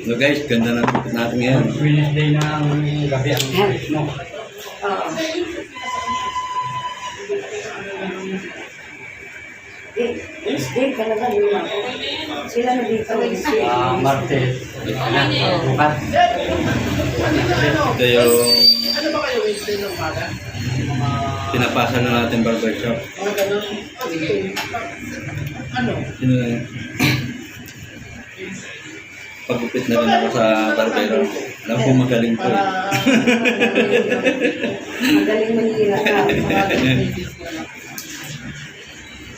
So guys, ganda ng tupit natin ngayon. Wednesday na ang gabi ang no. Oo. Wednesday talaga luma. Sila na dito. Martes. Bukas. Ito yung pinapasa na natin barbershop. Sino na yun? Pagupit na rin ako sa barbero. Alam ko magaling ko eh. Magaling manira ka.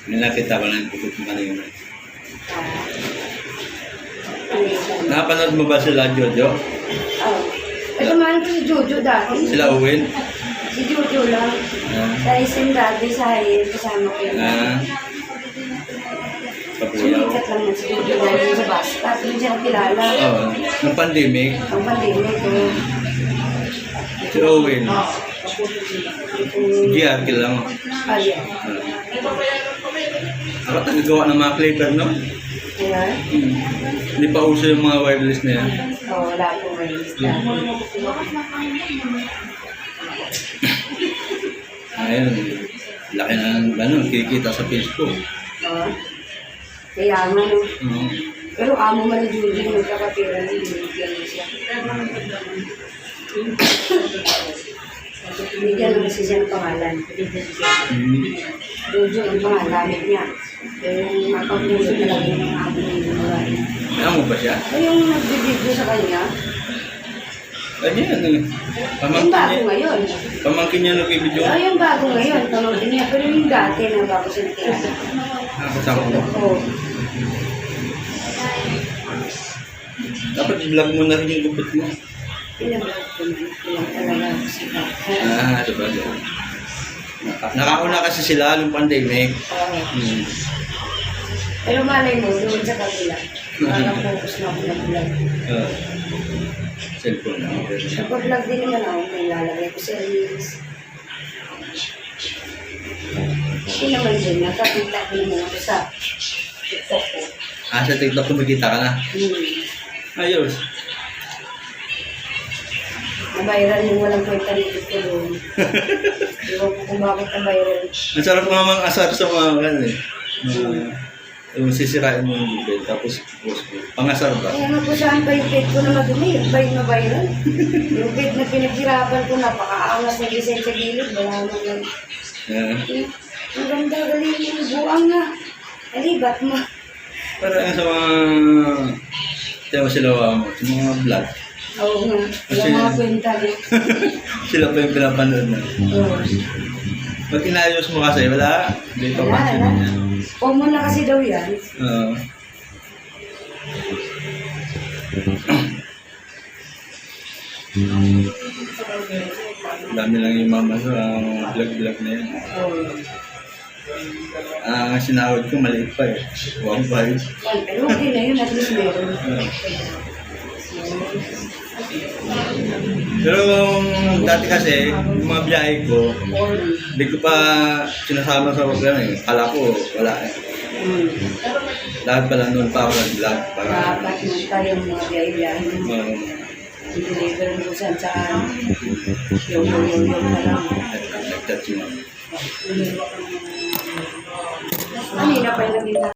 May nakita ko na yung pagupit mo kanina. Napanood mo ba sila Jojo? Oo. Ito mahal ko si Jojo dati. Sila Owen? Si Jojo lang. Sa isim dati sa Hayen, kasama ko yun. Kapuyaw. Sumikat lang na si Jojo dahil sa basta. Hindi siya nakilala. Oo. Ng pandemic. Ang pandemic ko. Si Owen. Si Gia, kilala mo. Ayan. Ako tagagawa ng mga clipper, no? Ayan. Hindi pa uso yung mga wireless na yan. Oo, wala akong release na. Ayun. Laki na ng kikita sa Facebook. Oo. Kaya nga, no? Pero amo man ni Julie, magkakapira ni binigyan niya siya. Binigyan naman siya ng pangalan. Jojo ang pangalan niya. Yung mapag-ulit na lang yung mga amo niya yung mga. Alam mo ba siya? Ay, yung nagbibigyo sa kanya, Ganyan. yung bago ngayon. Pamangkin niya nag-video. Ay, yung bago ngayon, pamangkin niya. Pero yung dati na bago siya nakilala. Nakasama ko. Oo. Dapat i-vlog mo na rin yung gupit mo. Pinablog ko na. Ilang talaga sila. Diba? Nakauna kasi sila nung pandemic. Oo. Pero malay mo, doon sa kabila. Parang focus na ako ng vlog. Cellphone na. Sa pag-vlog din naman ako, may lalagay ko sa reels. Hindi naman din, nakakita ko naman ako sa TikTok ko. Sa TikTok kumikita ka na. Ayos. Na-viral yung walang kwenta dito ko doon. Ewan ko kung bakit na-viral. Ang sarap naman asar sa mga kan eh. Yung sisirain mo yung bibig, tapos post mo. Pangasar ba? Kaya nga po saan pa yung page ko na madumi, yung ba yung na-viral? Yung page na pinaghirapan ko, napakaangas na design sa gilid, wala mo lang. Ang ganda, galing yung buang na. Alibat mo. Parang sa mga tema sila mo, sa mga vlog. Oo nga, wala mga kwenta na. Sila pa yung pinapanood na. Oo. Pag inayos mo kasi, wala. Hindi pa pansin Wala. niya. Common na kasi daw yan. Dami lang yung mama sa vlog-vlog na yan. Oo. Ang sinahod ko maliit pa eh. 1.5. Pero okay na yun, at least meron. Pero dati kasi, yung mga biyahe ko, hindi ko pa sinasama sa wag eh. Kala ko, wala eh. Lahat pala noon pa ako nag-vlog. Dapat mo tayong mga biyahe-biyahe mo. I-deliver mo saan saan. Yung na lang. Nag-touch mo. Kanina pa yung naging